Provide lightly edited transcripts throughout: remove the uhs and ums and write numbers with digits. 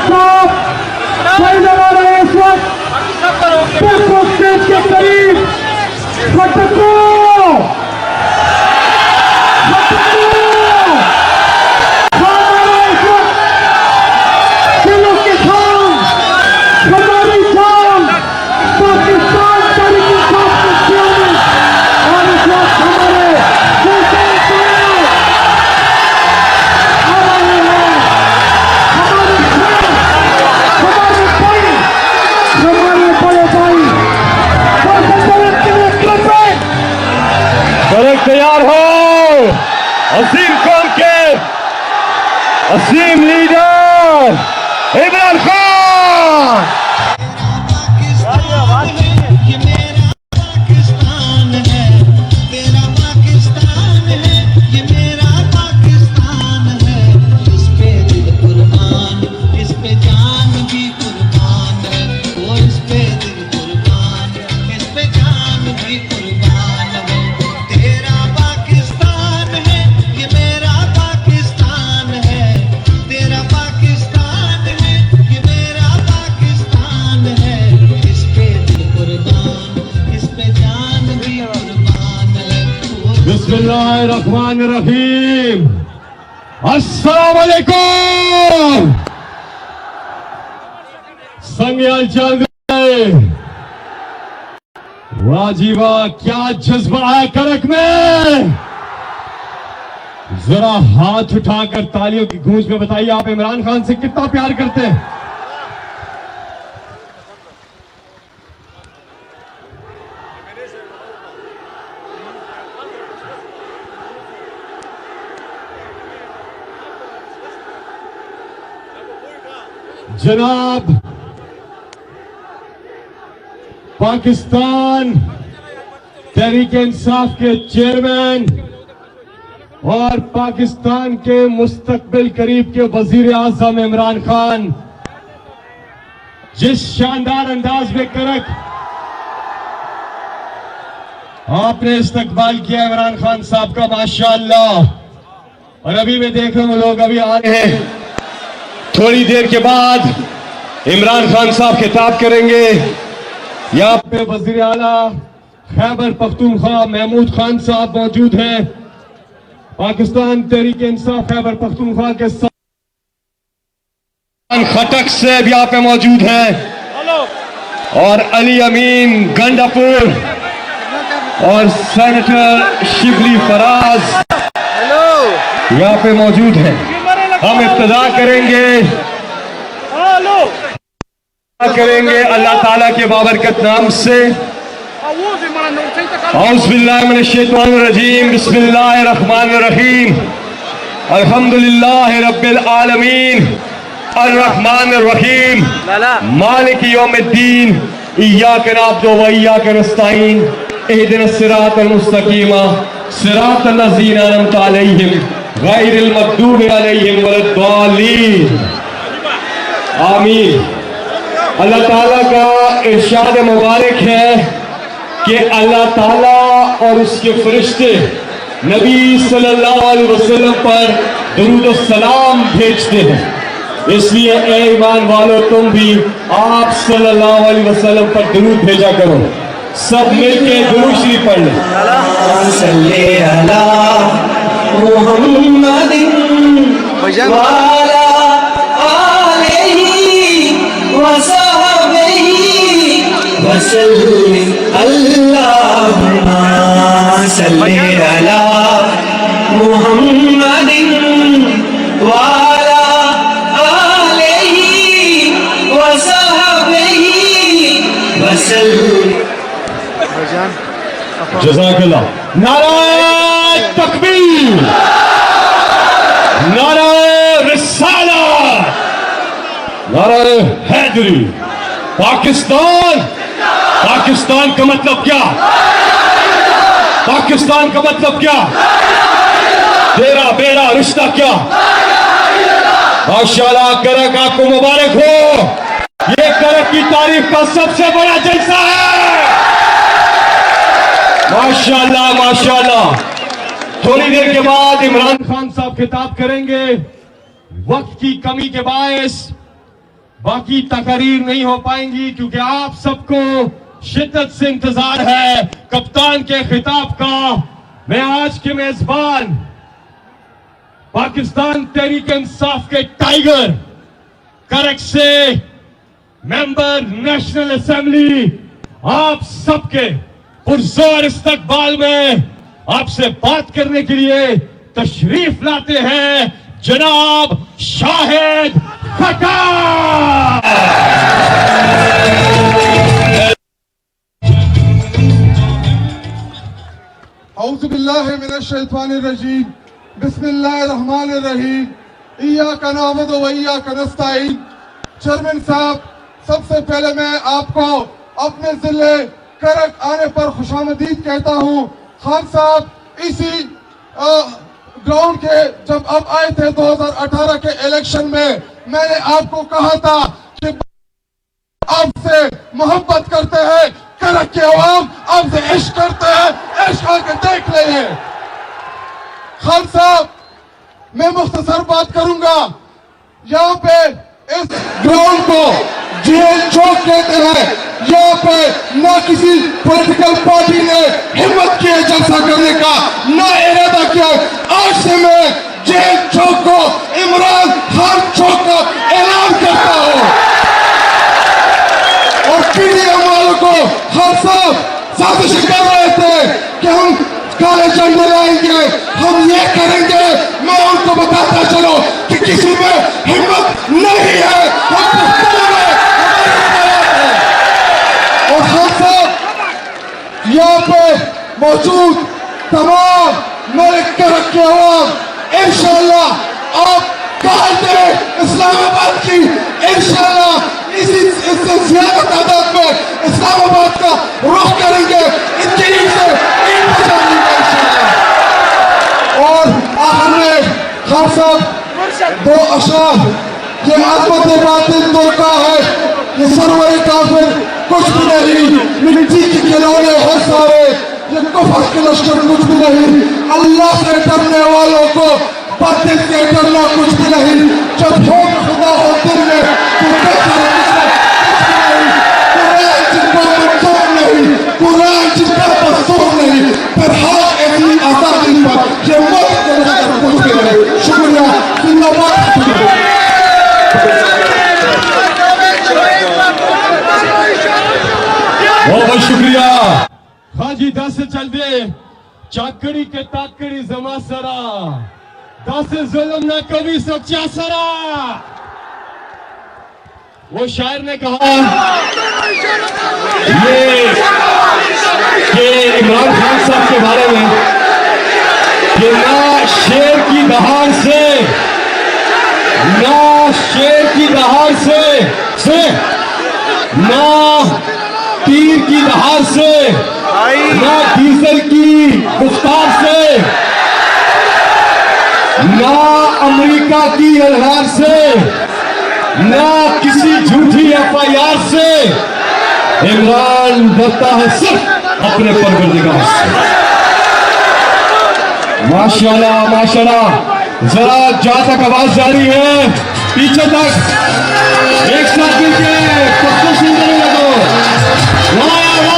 साहब सही लगा रहे हैं इस वक्त बिल्कुल स्टेज के करीब। फटको तैयार हो असीम कौम के असीम लीडर इमरान खान। बिस्मिल्लाहिर्रहमानिर्रहीम। अस्सलाम वालेकुम। संज्ञान चल गए। वाह जी वाह, क्या जज्बा है करक में। जरा हाथ उठाकर तालियों की गूंज में बताइए आप इमरान खान से कितना प्यार करते हैं। जनाब पाकिस्तान तहरीक-ए-इंसाफ के चेयरमैन और पाकिस्तान के मुस्तकबिल करीब के वजीर आजम इमरान खान जिस शानदार अंदाज में करक आपने इस्तकबाल किया इमरान खान साहब का, माशाअल्लाह। और अभी मैं देख रहा हूं लोग अभी आ रहे हैं। थोड़ी देर के बाद इमरान खान साहब खिताब करेंगे। यहाँ पे वजीर आला खैबर पख्तूनख्वा महमूद खान साहब मौजूद हैं। पाकिस्तान तहरीक इंसाफ खैबर पख्तूनख्वा के खटक से भी यहाँ पे मौजूद हैं। और अली अमीन गंडापुर और सेनेटर शिबली फराज यहाँ पे मौजूद हैं। हम इब्तिदा करेंगे अल्लाह ताला के बाबरकत नाम से। औज़ु बिल्लाहि मिनश शैतानिर रजीम। बिस्मिल्लाहिर्रहमानिर्रहीम। अल्हम्दुलिल्लाहि रब्बिल आलमीन अर्रहमानिर रहीम मालिकि यौमिद्दीन इय्याका नअबुदु व इय्याका नस्तईन इहदिनस सिरातल मुस्तकीम सिरातल लज़ीना अनअमता अलैहिम गैरिल मग़दूबि अलैहिम वलद्दालीन। आमीन। अल्लाह ताला का इरशाद मुबारक है कि अल्लाह ताला और उसके फरिश्ते नबी सल्लल्लाहु अलैहि वसल्लम पर दुरूद और सलाम भेजते हैं। इसलिए ए ईमान वालों, तुम भी आप सल्लल्लाहु अलैहि वसल्लम पर दुरूद भेजा करो। सब मिलके दुरूद शरीफ पढ़ लें। सल्ले अला मुहम्मदिन वाला आलिही वसहबिही वसल्लिम। अल्लाहुम्मा सल्ले अला मुहम्मदिन वाला आलिही वसहबिही वसल्लिम। जज़ाकल्लाह। नारे तकबीर, नारे रिसालत, नारे हैदरी। पाकिस्तान, पाकिस्तान का मतलब क्या? पाकिस्तान का मतलब क्या? तेरा मेरा रिश्ता क्या? माशाअल्लाह, करक आपको मुबारक हो। ये करक की तारीफ का सबसे बड़ा जलसा है। माशाअल्लाह माशाअल्लाह। थोड़ी देर के बाद इमरान खान साहब खिताब करेंगे। वक्त की कमी के बायस बाकी तकरीर नहीं हो पाएंगी क्योंकि आप सबको शिद्दत से इंतजार है कप्तान के खिताब का। मैं आज के मेजबान पाकिस्तान तहरीक इंसाफ के टाइगर करक से मेंबर नेशनल असेंबली आप सबके पुरजोर इस्तकबाल में आपसे बात करने के लिए तशरीफ लाते हैं जनाब शाहिद खट्टर। औज़ुबिल्लाहिमिनश्शैतानिर्रजीम बिस्मिल्लाहिर्रहमानिर्रहीम इय्याका नअबुदु व इय्याका नस्तईन। चेयरमैन साहब, सबसे पहले मैं आपको अपने जिले करक आने पर खुशामदीद कहता हूँ। खान साहब, इसी ग्राउंड के जब आप आए थे 2018 के इलेक्शन में, मैंने आपको कहा था कि आपसे मोहब्बत करते हैं, करक के अवाम आपसे इश्क करते हैं, इश्क आके देख ले हैं। खान साहब, मैं मुख्तसर बात करूंगा। यहाँ पे इस ग्राउंड को जेल चौक कहते हैं। यहाँ पे न किसी पॉलिटिकल पार्टी ने हिम्मत किया जलसा करने का, न इरादा किया। आज से मैं जेल चौक को इमरान खान चौक का ऐलान करता हूँ। और पीडीएम वालों को हर साहब साजिश कर रहे थे कि हम काले झंडे लाएंगे, हम ये करेंगे। मैं उनको बताता चलो कि किसी में हिम्मत नहीं है। हम पुख्ता हैं, और हर साहब यहाँ पे मौजूद तमाम मेरे करक के अवाम, इंशाअल्लाह आप कहा थे इस्लामाबाद की, इंशाअल्लाह इससे ज्यादा तादाद में इस्लामाबाद का रुख करेंगे। इतनी से और आखिर में खान साहब दो अशरार, ये आजमत बातिल तो का है, ये सरवर काफिर कुछ भी नहीं, मिट्टी के खिलौने हो सारे, ये कुफर के लश्कर कुछ भी नहीं। अल्लाह से डरने वालों को बातिल से डरना कुछ भी नहीं। जब हो खुदा हो दिल में तो कुरान जिसका बसूर नहीं, पर हाथ ऐसी आजादी पर ये मत करना कुछ भी नहीं। शुक्रिया, जिंदाबाद। बहुत शुक्रिया हाजी। दस चल दे चाकड़ी के ताकड़ी जमा सरा, दस जुल्म न कभी सच्चा सरा। वो शायर ने कहा ये इमरान खान साहब के बारे में कि ना शेर की दहाड़ से, ना शेर की दहाड़ से ना तीर की दहाड़ से, ना डीजल की गुफ्तार से, ना अमेरिका की एलहार से, ना किसी झूठी एफआईआर से इमरान डरता है सिर्फ अपने परवरदिगार से। माशाल्लाह माशाल्लाह। जरा जहां तक आवाज जारी है पीछे तक एक साथ मिलके सबको सुनने लगो। वाह वाह।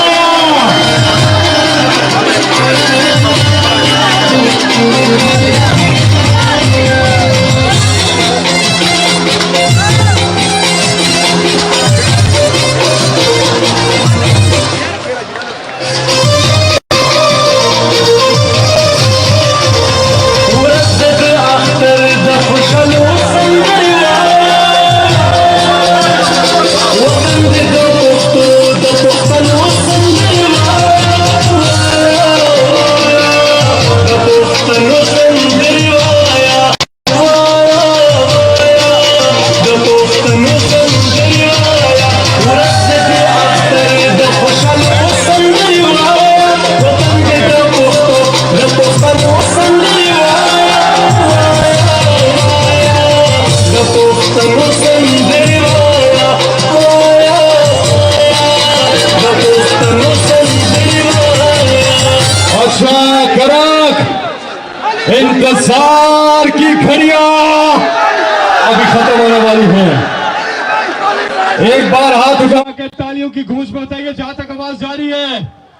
एक बार हाथ उठा के तालियों की गूंज में बताइए जहां तक आवाज जा रही है,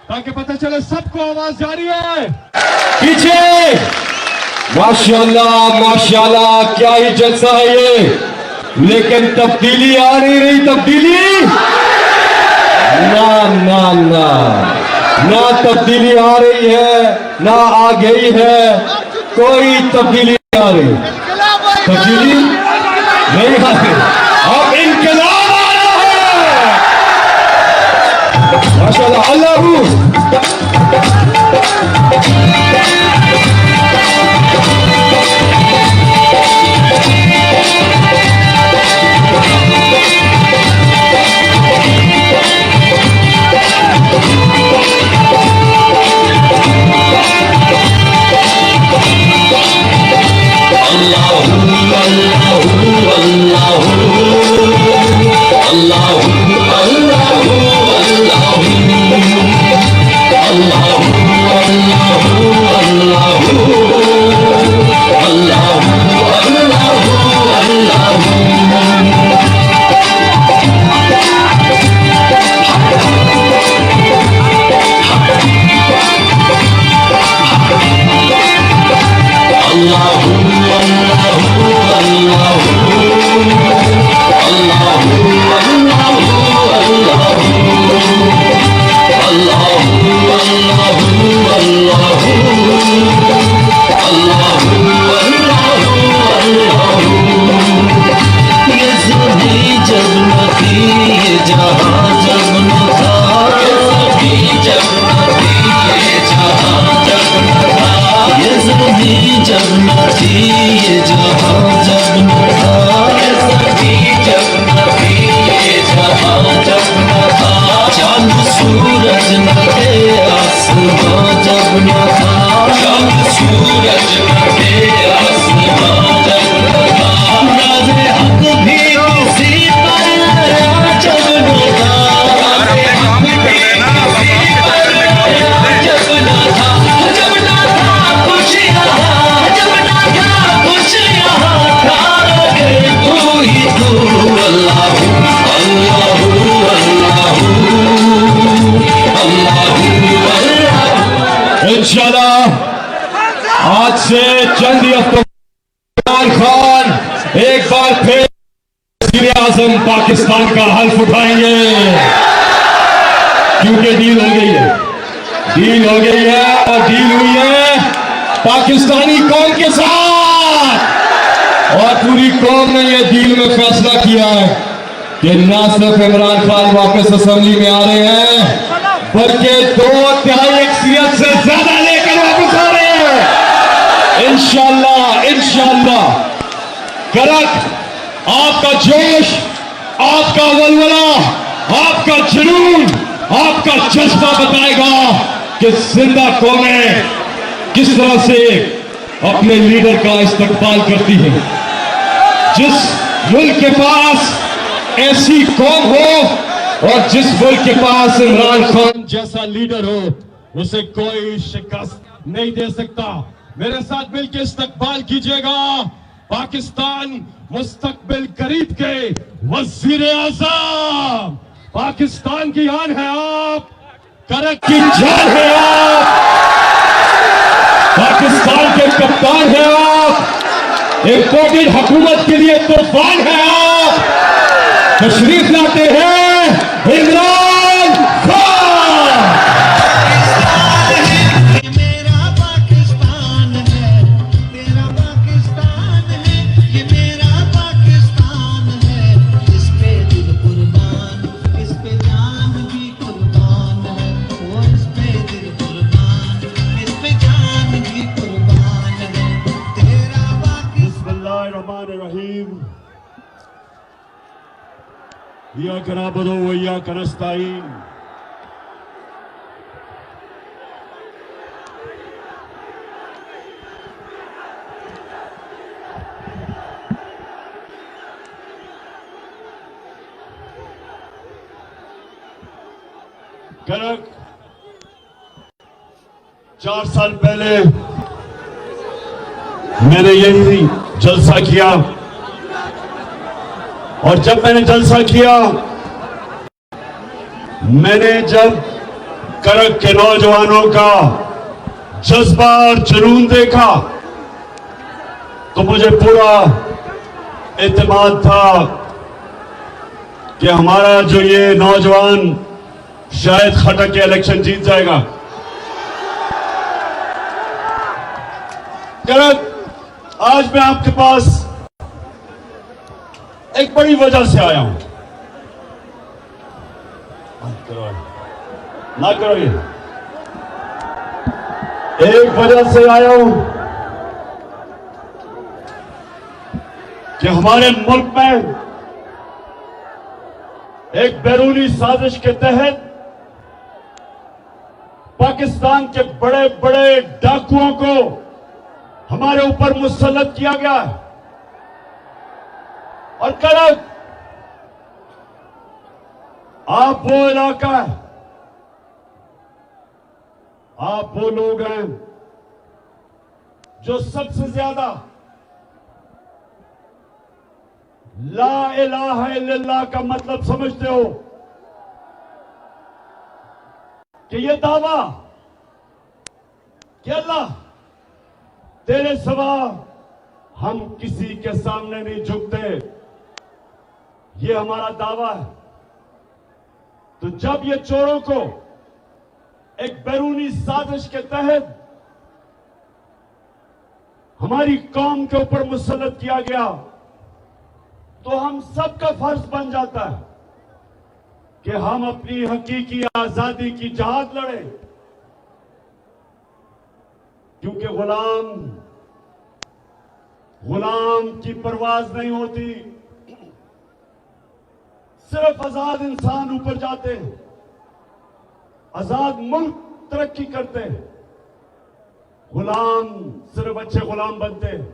ताकि पता चले सबको आवाज जा रही है। पीछे माशाल्लाह माशाल्लाह, क्या ही जलसा है ये। लेकिन तब्दीली आ नहीं रही, तब्दीली ना ना ना ना तब्दीली आ रही है ना आ गई है, कोई तब्दीली नहीं आ रही, तब्दीली नहीं आ रही, अब इनकलाब आ रहा है। माशाल्लाह, अल्लाह इंशाल्लाह आज से चंद ही हफ्तों इमरान खान एक बार फिर वज़ीर-ए-आज़म पाकिस्तान का हल्फ उठाएंगे, क्योंकि डील हो गई है, डील हो गई है और डील हुई है पाकिस्तानी कौम के साथ। और पूरी कौम ने यह डील में फैसला किया है कि न सिर्फ इमरान खान वापस असेंबली में आ रहे हैं, बल्कि 2/3 अक्सरियत से ज्यादा लेकर वापस आ रहे हैं इंशाल्लाह इंशाल्लाह। करक आपका जोश, आपका वलवला, आपका जुनून, आपका जज्बा बताएगा कि जिंदा कौमें किस तरह से अपने लीडर का इस्तकबाल करती है। जिस मुल्क के पास ऐसी कौम हो और जिस मुल्क के पास इमरान खान जैसा लीडर हो, उसे कोई शिकस्त नहीं दे सकता। मेरे साथ मिलकर इस्तकबाल कीजिएगा पाकिस्तान मुस्तकबिल करीब के वज़ीर-ए-आज़म। पाकिस्तान की आन है आप, करक की जान है आप, पाकिस्तान के कप्तान है आप, इम्पोर्टेड हुकूमत के लिए तूफान है आप। तशरीफ लाते हैं इमरान खान। ये मेरा पाकिस्तान है, तेरा पाकिस्तान है, ये मेरा पाकिस्तान है। इस पे दिल कुर्बान, इस पे जान भी कुर्बान है। वो इस पे दिल कुर्बान, इस पे जान भी कुर्बान है। तेरा पाकिस्तान। बिस्मिल्लाहिर्रहमानिर्रहीम। इय्याका नअबुदु व इय्याका नस्तईन। करक 4 साल पहले मैंने यही जलसा किया, और जब मैंने जलसा किया मैंने जब करक के नौजवानों का जज्बा और जुनून देखा तो मुझे पूरा एतमाद था कि हमारा जो ये नौजवान शायद खटक के इलेक्शन जीत जाएगा। करक, आज मैं आपके पास एक बड़ी वजह से आया हूं। ना करो ये। एक वजह से आया हूं कि हमारे मुल्क में एक बैरूनी साजिश के तहत पाकिस्तान के बड़े बड़े डाकुओं को हमारे ऊपर मुसल्लत किया गया है। और करक, आप वो इलाका है, आप वो लोग हैं जो सबसे ज्यादा ला इलाहा इल्लल्लाह का मतलब समझते हो कि ये दावा कि अल्लाह तेरे सिवा हम किसी के सामने नहीं झुकते, ये हमारा दावा है। तो जब ये चोरों को एक बैरूनी साजिश के तहत हमारी कौम के ऊपर मुसल्लत किया गया तो हम सबका फर्ज बन जाता है कि हम अपनी हकीकी आजादी की जहाद लड़ें, क्योंकि गुलाम की परवाज नहीं होती, सिर्फ आजाद इंसान ऊपर जाते हैं, आजाद मुल्क तरक्की करते हैं, गुलाम सिर्फ अच्छे गुलाम बनते हैं।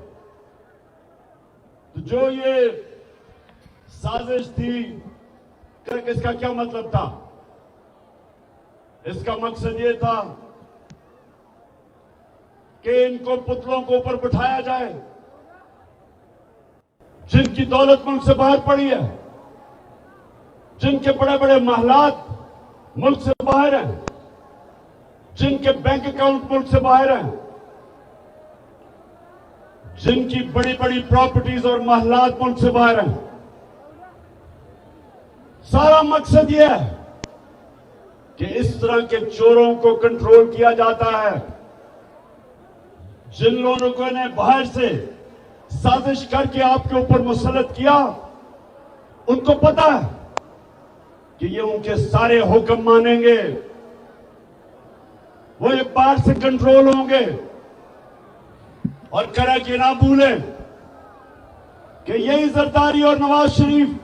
तो जो ये साजिश थी, इसका क्या मतलब था? इसका मकसद ये था कि इनको पुतलों को ऊपर बिठाया जाए जिनकी दौलत मुल्क से बाहर पड़ी है, जिनके बड़े बड़े महलात मुल्क से बाहर हैं, जिनके बैंक अकाउंट मुल्क से बाहर हैं, जिनकी बड़ी बड़ी प्रॉपर्टीज और महलात मुल्क से बाहर हैं। सारा मकसद यह है कि इस तरह के चोरों को कंट्रोल किया जाता है। जिन लोगों ने बाहर से साजिश करके आपके ऊपर मुसल्लत किया, उनको पता है कि ये उनके सारे हुक्म मानेंगे, वो ये बाहर से कंट्रोल होंगे। और करक ये ना भूलें कि यही जरदारी और नवाज शरीफ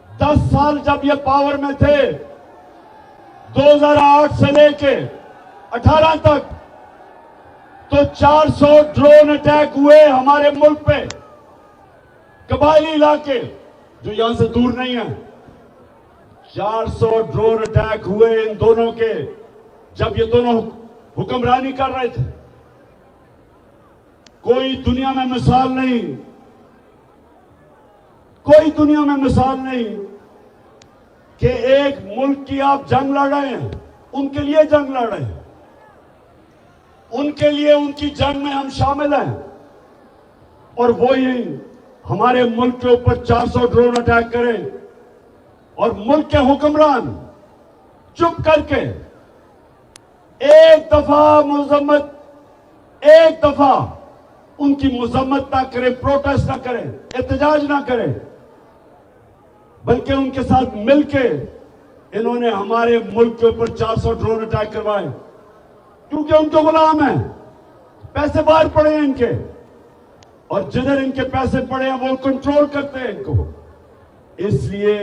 10 साल जब ये पावर में थे, 2008 से लेके 18 तक, तो 400 ड्रोन अटैक हुए हमारे मुल्क पे, कबायली इलाके जो यहां से दूर नहीं है। 400 ड्रोन अटैक हुए इन दोनों के, जब ये दोनों हुक्मरानी कर रहे थे। कोई दुनिया में मिसाल नहीं, कोई दुनिया में मिसाल नहीं कि एक मुल्क की आप जंग लड़ रहे हैं, उनके लिए जंग लड़ रहे हैं, उनके लिए उनकी जंग में हम शामिल हैं, और वो ही हमारे मुल्क के ऊपर 400 ड्रोन अटैक करें और मुल्क के हुक्मरान चुप करके एक दफा उनकी मजम्मत ना करें, प्रोटेस्ट ना करें, एहतजाज ना करें, बल्कि उनके साथ मिलके इन्होंने हमारे मुल्क के ऊपर 400 ड्रोन अटैक करवाए, क्योंकि उनके गुलाम हैं, पैसे बाहर पड़े हैं इनके, और जिधर इनके पैसे पड़े हैं वो कंट्रोल करते हैं इनको। इसलिए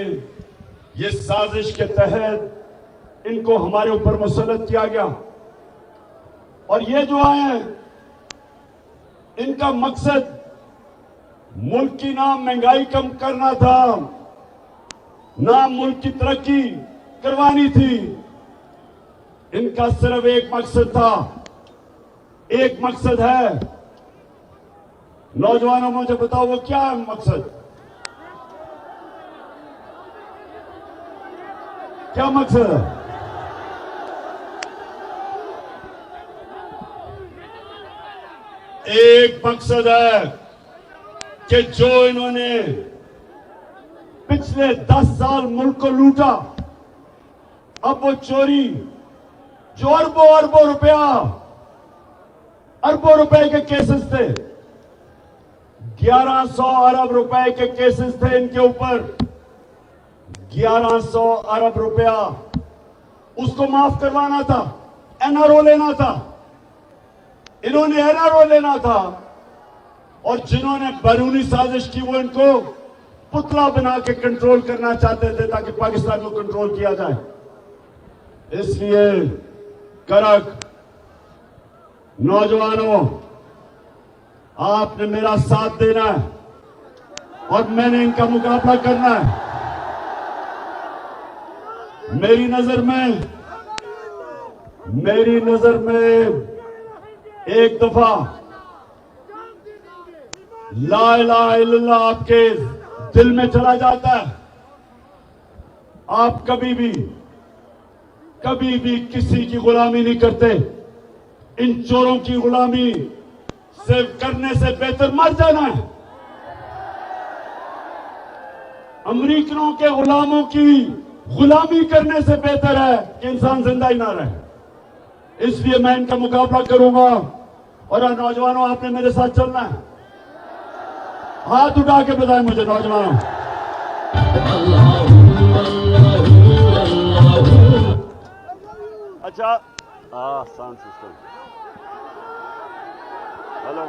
ये साजिश के तहत इनको हमारे ऊपर मुसल्लत किया गया। और ये जो आए हैं, इनका मकसद मुल्क की ना महंगाई कम करना था, ना मुल्क की तरक्की करवानी थी। इनका सिर्फ एक मकसद था, एक मकसद है। नौजवानों, मुझे बताओ वो क्या है मकसद? क्या मकसद है? एक मकसद है कि जो इन्होंने पिछले 10 साल मुल्क को लूटा, अब वो चोरी जो अरबों रुपए के केसेस थे, 1100 अरब रुपए के केसेस थे इनके ऊपर, 1100 अरब रुपया उसको माफ करवाना था, एनआरओ लेना था, इन्होंने एनआरओ लेना था। और जिन्होंने बैरूनी साजिश की वो इनको पुतला बना के कंट्रोल करना चाहते थे ताकि पाकिस्तान को कंट्रोल किया जाए। इसलिए करक नौजवानों, आपने मेरा साथ देना है और मैंने इनका मुकाबला करना है। मेरी नजर में एक दफा ला इलाहा इल्लल्लाह आपके दिल में चला जाता है, आप कभी भी किसी की गुलामी नहीं करते। इन चोरों की गुलामी सिर्फ करने से बेहतर मर जाना है। अमेरिकनों के गुलामों की गुलामी करने से बेहतर है कि इंसान जिंदा ही ना रहे। इसलिए मैं इनका मुकाबला करूंगा। और नौजवानों, आपने मेरे साथ चलना है। हाथ उठा के बताएं मुझे नौजवानों। अच्छा, साउंड सिस्टम, हेलो।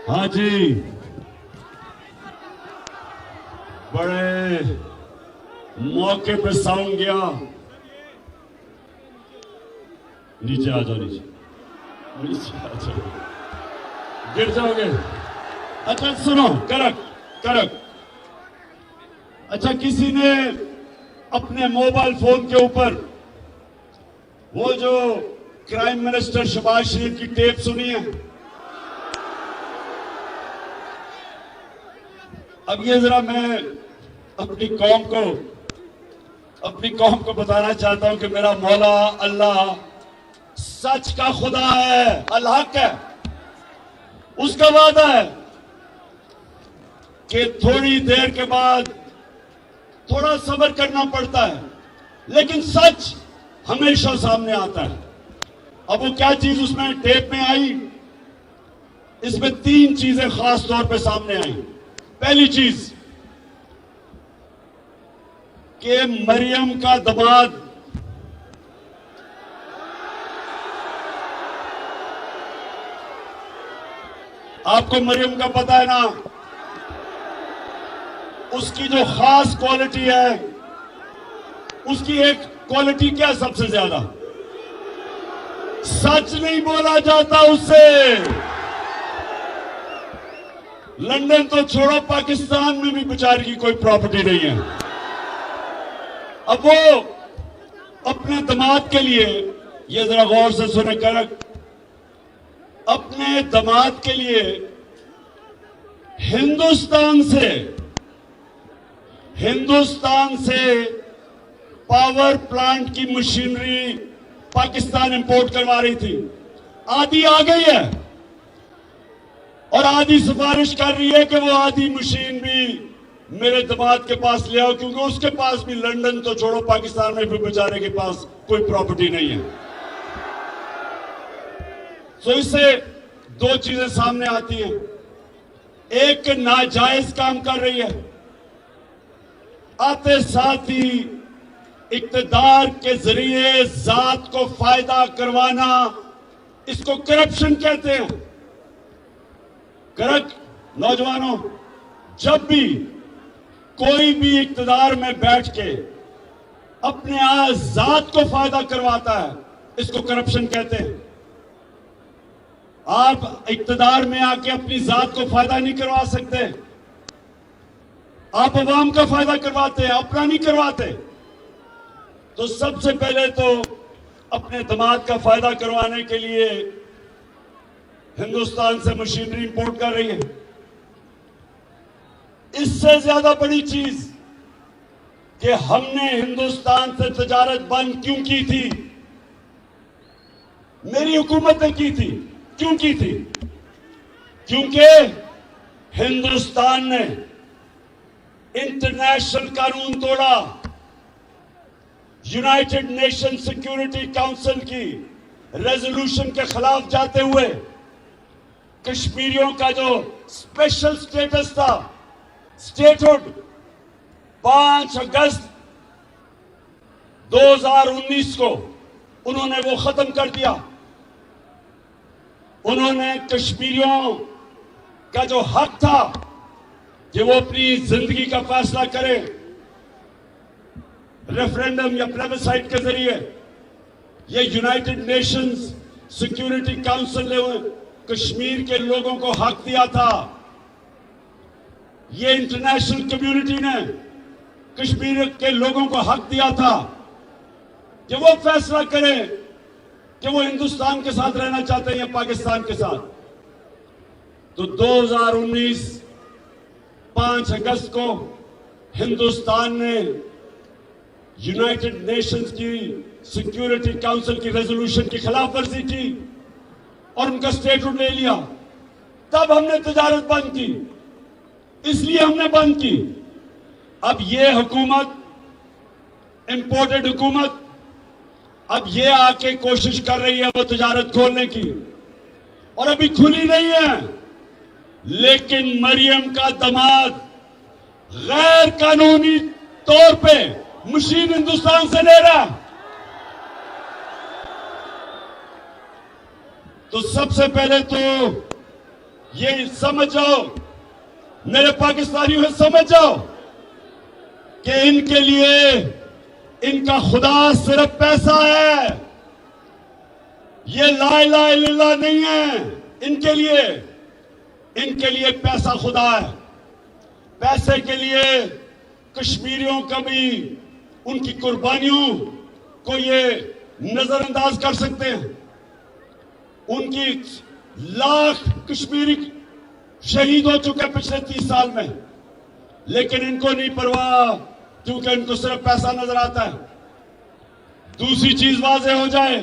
हाँ जी, बड़े मौके पे साउंड गया। नीचे आ जाओ, नीचे आ जाओ, गिर जाओगे। अच्छा सुनो, करक। अच्छा, किसी ने अपने मोबाइल फोन के ऊपर वो जो क्राइम मिनिस्टर शहबाज शरीफ की टेप सुनी है? अब ये जरा मैं अपनी कौम को बताना चाहता हूं कि मेरा मौला अल्लाह सच का खुदा है, अल्लाह है। उसका वादा है कि थोड़ी देर के बाद थोड़ा सब्र करना पड़ता है, लेकिन सच हमेशा सामने आता है। अब वो क्या चीज उसमें टेप में आई? इसमें 3 चीजें खास तौर पे सामने आई। पहली चीज कि मरियम का दामाद आपको मरियम का पता है ना, उसकी जो खास क्वालिटी है, उसकी एक क्वालिटी क्या सबसे ज्यादा? सच नहीं बोला जाता उससे। लंदन तो छोड़ो, पाकिस्तान में भी बेचारी की कोई प्रॉपर्टी नहीं है। अब वो अपने दामाद के लिए, ये जरा गौर से सुने करक, अपने दामाद के लिए हिंदुस्तान से पावर प्लांट की मशीनरी पाकिस्तान इंपोर्ट करवा रही थी। आधी आ गई है और आधी सिफारिश कर रही है कि वो आधी मशीन भी मेरे दामाद के पास ले आओ, क्योंकि उसके पास भी लंदन तो छोड़ो, पाकिस्तान में भी बेचारे के पास कोई प्रॉपर्टी नहीं है। तो इससे 2 चीजें सामने आती हैं। एक, नाजायज काम कर रही है, आते साथ ही इक्तदार के जरिए जात को फायदा करवाना, इसको करप्शन कहते हैं। करक नौजवानों, जब भी कोई भी इक्तदार में बैठ के अपने आजाद को फायदा करवाता है, इसको करप्शन कहते हैं। आप इक्तदार में आके अपनी जात को फायदा नहीं करवा सकते। आप अवाम का फायदा करवाते हैं, अपना नहीं करवाते। तो सबसे पहले तो अपने दामाद का फायदा करवाने के लिए हिंदुस्तान से मशीनरी इंपोर्ट कर रही है। इससे ज्यादा बड़ी चीज कि हमने हिंदुस्तान से तजारत बंद क्यों की थी? मेरी हुकूमत ने की थी। क्यों की थी? क्योंकि हिंदुस्तान ने इंटरनेशनल कानून तोड़ा। यूनाइटेड नेशन सिक्योरिटी काउंसिल की रेजोल्यूशन के खिलाफ जाते हुए कश्मीरियों का जो स्पेशल स्टेटस था, स्टेटहुड, 5 अगस्त 2019 को उन्होंने वो खत्म कर दिया। उन्होंने कश्मीरियों का जो हक था कि वो अपनी जिंदगी का फैसला करें रेफरेंडम या प्लेबिसाइट के जरिए, ये यूनाइटेड नेशंस सिक्योरिटी काउंसिल ने कश्मीर के लोगों को हक दिया था। ये इंटरनेशनल कम्युनिटी ने कश्मीर के लोगों को हक दिया था कि वो फैसला करें कि वो हिंदुस्तान के साथ रहना चाहते हैं या पाकिस्तान के साथ। तो 2019 5 अगस्त को हिंदुस्तान ने यूनाइटेड नेशंस की सिक्योरिटी काउंसिल की रेजोल्यूशन की खिलाफ वर्जी की और उनका स्टेटहुड ले लिया। तब हमने तजारत बंद की, इसलिए हमने बंद की। अब ये हुकूमत, इंपोर्टेड हुकूमत, अब ये आके कोशिश कर रही है वो तजारत खोलने की, और अभी खुली नहीं है। लेकिन मरियम का दामाद गैर कानूनी तौर पे मशीन हिंदुस्तान से ले रहा। तो सबसे पहले तो ये समझ जाओ, मेरे पाकिस्तानियों में समझ जाओ कि इनके लिए इनका खुदा सिर्फ पैसा है। ये ला इलाहा इल्लल्लाह नहीं है। इनके लिए पैसा खुदा है। पैसे के लिए कश्मीरियों का भी उनकी कुर्बानियों को ये नजरअंदाज कर सकते हैं। उनकी लाख कश्मीरी शहीद हो चुके पिछले 30 साल में, लेकिन इनको नहीं परवाह, क्योंकि इनको सिर्फ पैसा नजर आता है। दूसरी चीज वाज़ेह हो जाए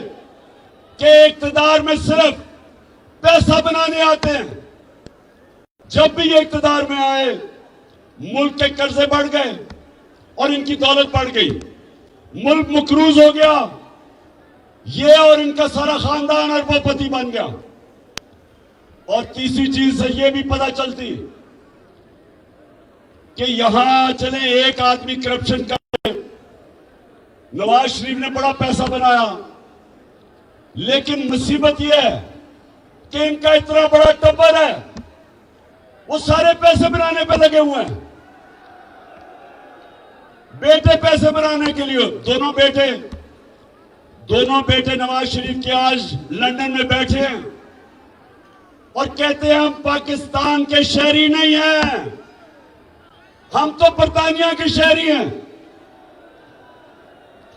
कि इक्तदार में सिर्फ पैसा बनाने आते हैं। जब भी ये इक्तदार में आए, मुल्क के कर्जे बढ़ गए और इनकी दौलत बढ़ गई, मुल्क मकरूज हो गया। ये और इनका सारा खानदान अरबोपति बन गया। और तीसरी चीज से ये भी पता चलती कि यहां चले एक आदमी करप्शन कर, नवाज शरीफ ने बड़ा पैसा बनाया, लेकिन मुसीबत यह है कि इनका इतना बड़ा टब्बर है, वो सारे पैसे बनाने पे लगे हुए हैं। बेटे पैसे बनाने के लिए, दोनों बेटे नवाज शरीफ के आज लंदन में बैठे हैं और कहते हैं हम पाकिस्तान के शहरी नहीं हैं, हम तो बरतानिया के शहरी हैं।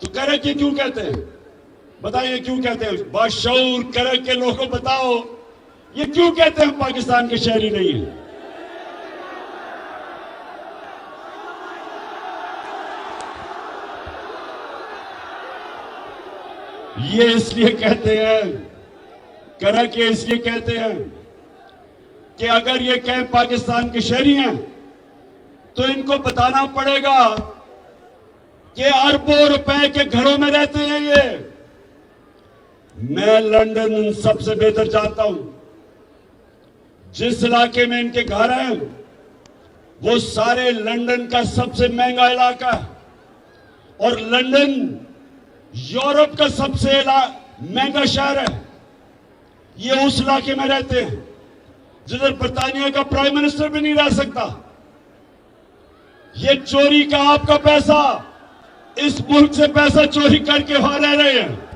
तो करक ये क्यों कहते हैं? बताइए क्यों कहते हैं? बाशऊर करक के लोगों बताओ, ये क्यों कहते हैं हम पाकिस्तान के शहरी नहीं हैं? ये इसलिए कहते हैं, करक ये इसलिए कहते हैं कि अगर ये कहें पाकिस्तान के शहरी हैं तो इनको बताना पड़ेगा कि अरबों रुपए के घरों में रहते हैं ये। मैं लंदन सबसे बेहतर जानता हूं। जिस इलाके में इनके घर हैं वो सारे लंदन का सबसे महंगा इलाका है, और लंदन यूरोप का सबसे महंगा शहर है। ये उस इलाके में रहते हैं। जिधर बर्तानिया का प्राइम मिनिस्टर भी नहीं रह सकता। ये चोरी का आपका पैसा, इस मुल्क से पैसा चोरी करके वहां रह रहे हैं।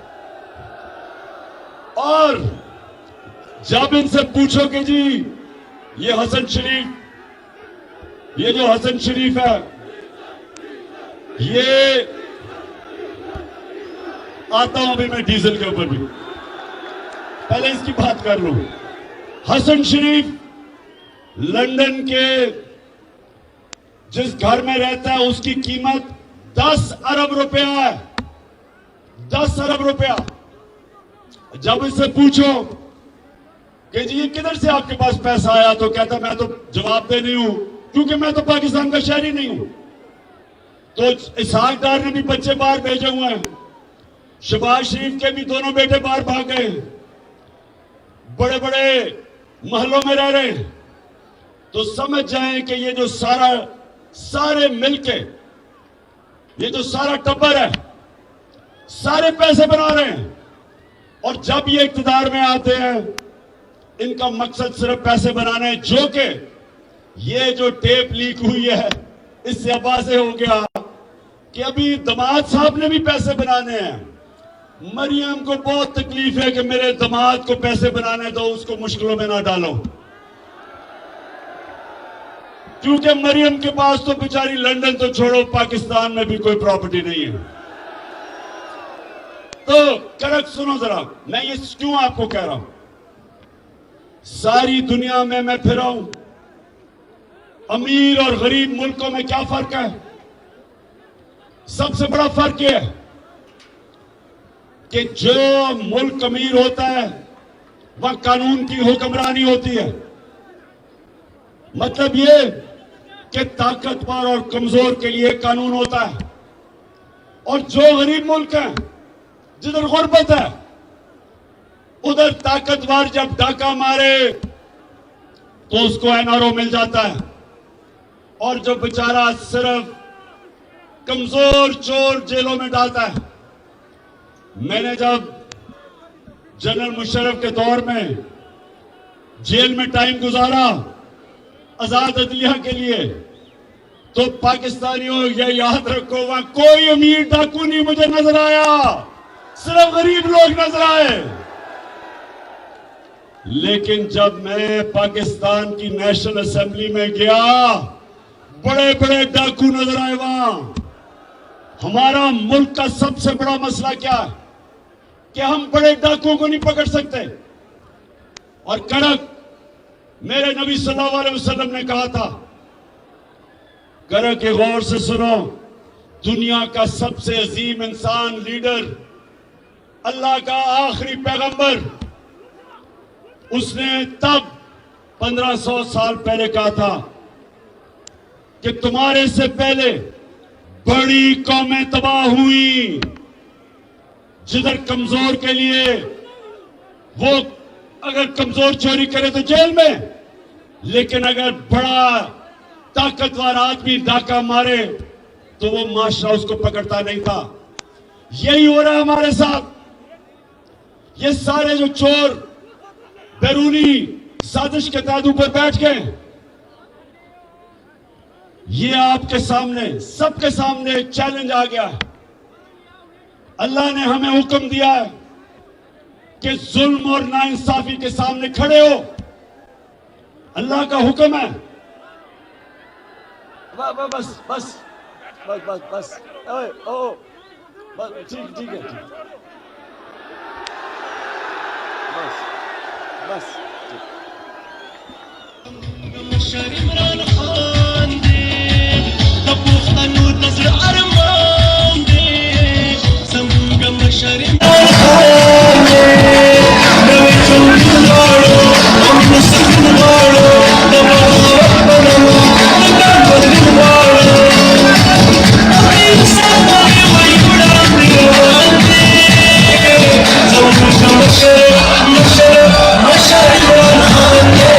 और जब इनसे पूछो कि जी ये हसन शरीफ, ये जो हसन शरीफ है, ये आता हूं अभी मैं डीजल के ऊपर भी, पहले इसकी बात कर लूं। हसन शरीफ लंदन के जिस घर में रहता है उसकी कीमत 10 अरब रुपया है, 10 अरब रुपया। जब इससे पूछो कि जी ये किधर से आपके पास पैसा आया, तो कहता मैं तो जवाबदेह नहीं हूं क्योंकि मैं तो पाकिस्तान का शहरी नहीं हूं। तो इसहाक डार ने भी बच्चे बाहर भेजे हुए हैं, शहबाज शरीफ के भी दोनों बेटे बाहर भाग गए, बड़े बड़े महलों में रह रहे हैं। तो समझ जाएं कि ये जो सारे मिलके, ये जो सारा टब्बर है, सारे पैसे बना रहे हैं। और जब ये इख्तिदार में आते हैं, इनका मकसद सिर्फ पैसे बनाना है। जो कि ये जो टेप लीक हुई है, इससे वाज़ेह हो गया कि अभी दामाद साहब ने भी पैसे बनाने हैं। मरियम को बहुत तकलीफ है कि मेरे दामाद को पैसे बनाने दो, उसको मुश्किलों में ना डालो, क्योंकि मरियम के पास तो बेचारी लंदन तो छोड़ो, पाकिस्तान में भी कोई प्रॉपर्टी नहीं है। तो करेक्ट सुनो जरा, मैं ये क्यों आपको कह रहा हूं। सारी दुनिया में मैं फिरा हूं, अमीर और गरीब मुल्कों में क्या फर्क है? सबसे बड़ा फर्क यह है कि जो मुल्क अमीर होता है वह कानून की हुक्मरानी होती है। मतलब ये कि ताकतवर और कमजोर के लिए कानून होता है। और जो गरीब मुल्क है, जिधर गुर्बत है, उधर ताकतवर जब डाका मारे तो उसको एनआरओ मिल जाता है, और जो बेचारा सिर्फ कमजोर चोर जेलों में डालता है। मैंने जब जनरल मुशर्रफ के दौर में जेल में टाइम गुजारा आजाद अदलिया के लिए, तो पाकिस्तानियों ये याद रखो, वहां कोई अमीर डाकू नहीं मुझे नजर आया, सिर्फ गरीब लोग नजर आए। लेकिन जब मैं पाकिस्तान की नेशनल असेंबली में गया, बड़े बड़े डाकू नजर आए वहां। हमारा मुल्क का सबसे बड़ा मसला क्या है कि हम बड़े डाकुओं को नहीं पकड़ सकते। और कड़क मेरे नबी सल्लल्लाहु अलैहि वसल्लम ने कहा था, कड़क के गौर से सुनो, दुनिया का सबसे अजीम इंसान, लीडर, अल्लाह का आखिरी पैगंबर, उसने तब 1500 साल पहले कहा था कि तुम्हारे से पहले बड़ी कौमें तबाह हुई, जिधर कमजोर के लिए, वो अगर कमजोर चोरी करे तो जेल में, लेकिन अगर बड़ा ताकतवर आदमी डाका मारे तो वो माशरा उसको पकड़ता नहीं था। यही हो रहा है हमारे साथ। ये सारे जो चोर बैरूनी साजिश के तहत ऊपर बैठ गए, ये आपके सामने, सबके सामने एक चैलेंज आ गया है। अल्लाह ने हमें हुक्म दिया है कि जुल्म और नाइंसाफी के सामने खड़े हो। अल्लाह का हुक्म है। बस बस बस बस बस बस ठीक है, बस इमरान खान दे तबूख तनूर नजर अरमान दे संगम शर इमरान खान दे नवे चुन वालो हम सुन वालो तबाह वालो नगर वालो आई समाए वही उड़ा दे संगम शर इमरान खान दे।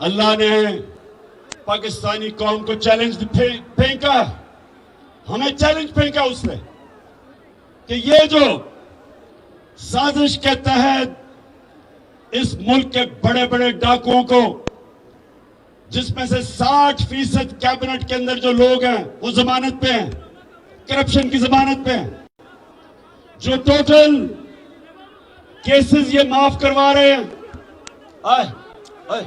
अल्लाह ने पाकिस्तानी कौम को चैलेंज फेंका, हमें चैलेंज फेंका उसने कि ये जो साजिश के तहत इस मुल्क के बड़े बड़े डाकुओं को, जिसमें से 60% कैबिनेट के अंदर जो लोग हैं वो जमानत पे हैं, करप्शन की जमानत पे हैं, जो टोटल केसेस ये माफ करवा रहे हैं। आए, आए,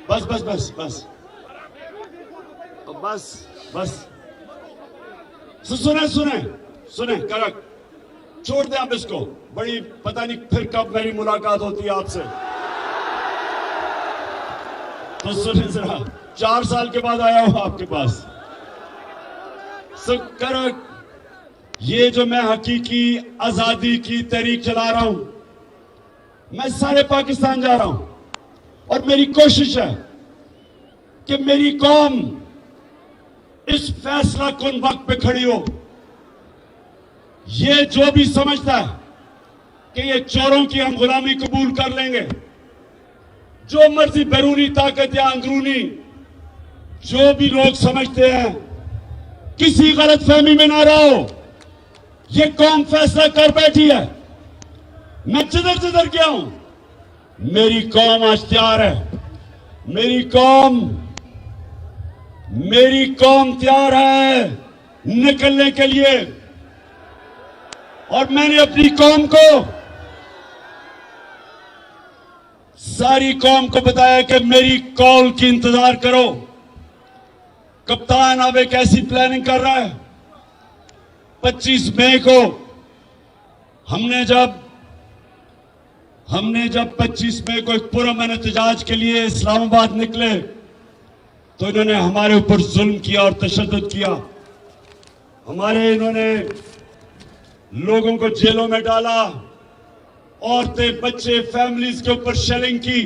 बस बस बस बस बस बस सुने सुने सुने करक छोड़ दें आप इसको। बड़ी पता नहीं फिर कब मेरी मुलाकात होती है आपसे। तो सुने जरा, 4 साल के बाद आया हूं आपके पास। करक, ये जो मैं हकीकी आजादी की तहरीक चला रहा हूं, मैं सारे पाकिस्तान जा रहा हूं और मेरी कोशिश है कि मेरी कौम इस फैसला कुन वक्त पे खड़ी हो। ये जो भी समझता है कि ये चोरों की हम गुलामी कबूल कर लेंगे, जो मर्जी बैरूनी ताकत या अंदरूनी जो भी लोग समझते हैं, किसी गलत फहमी में ना रहो। ये कौम फैसला कर बैठी है। मैं जिधर जिधर गया हूं, मेरी कौम आज तैयार है। मेरी कौम तैयार है निकलने के लिए। और मैंने अपनी कौम को, सारी कौम को बताया कि मेरी कॉल की इंतजार करो। कप्तान अब एक ऐसी प्लानिंग कर रहा है। 25 मई को हमने जब 25 मई को एक पुरअमन एहतजाज के लिए इस्लामाबाद निकले, तो इन्होंने हमारे ऊपर जुल्म किया और तशद्दुद किया। इन्होंने लोगों को जेलों में डाला, औरतें, बच्चे, फैमिलीज के ऊपर शेलिंग की।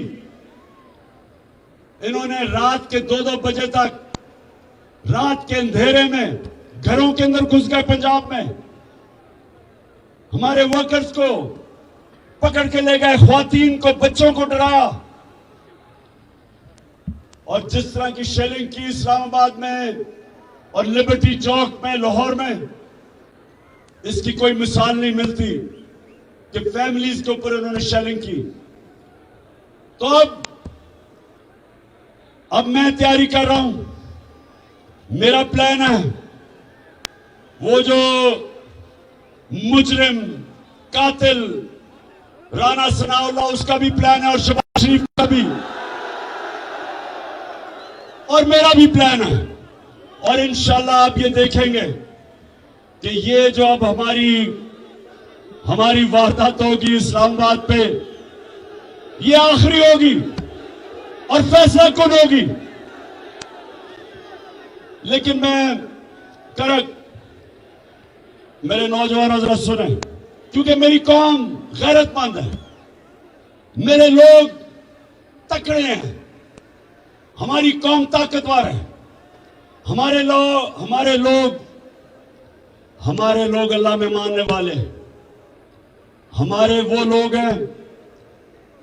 इन्होंने रात के 2-2 बजे तक, रात के अंधेरे में घरों के अंदर घुस गए। पंजाब में हमारे वर्कर्स को पकड़ के ले गए, ख्वातीन को, बच्चों को डराया। और जिस तरह की शेलिंग की इस्लामाबाद में और लिबर्टी चौक में, लाहौर में, इसकी कोई मिसाल नहीं मिलती कि फैमिलीज के ऊपर उन्होंने शेलिंग की। तो अब मैं तैयारी कर रहा हूं। मेरा प्लान है, वो जो मुजरिम कातिल राना सनाउल्लाह, उसका भी प्लान है, और शहबाज शरीफ का भी, और मेरा भी प्लान है। और इंशाल्लाह आप ये देखेंगे कि ये जो अब हमारी वारदात होगी इस्लामाबाद पे, ये आखिरी होगी और फैसला कुन होगी। लेकिन मेरे नौजवानों जरा सुने, क्योंकि मेरी कौम गैरतमंद है, मेरे लोग तकड़े हैं, हमारी कौम ताकतवर है। हमारे लोग अल्लाह में मानने वाले, हमारे वो लोग हैं,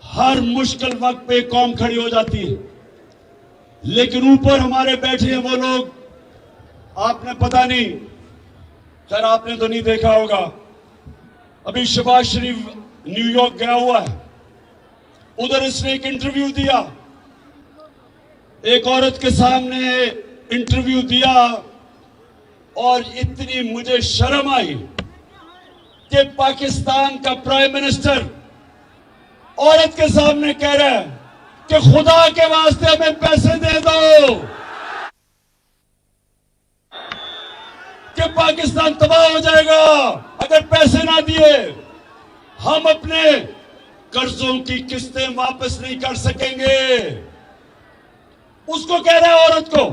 हर मुश्किल वक्त पे कौम खड़ी हो जाती है। लेकिन ऊपर हमारे बैठे हैं वो लोग, आपने पता नहीं, खैर आपने तो नहीं देखा होगा, अभी शहबाज शरीफ न्यूयॉर्क गया हुआ है, उधर इसने एक इंटरव्यू दिया, एक औरत के सामने इंटरव्यू दिया, और इतनी मुझे शर्म आई कि पाकिस्तान का प्राइम मिनिस्टर औरत के सामने कह रहा है कि खुदा के वास्ते हमें पैसे दे दो कि पाकिस्तान तबाह हो जाएगा अगर पैसे ना दिए, हम अपने कर्जों की किस्तें वापस नहीं कर सकेंगे। उसको कह रहा है औरत को।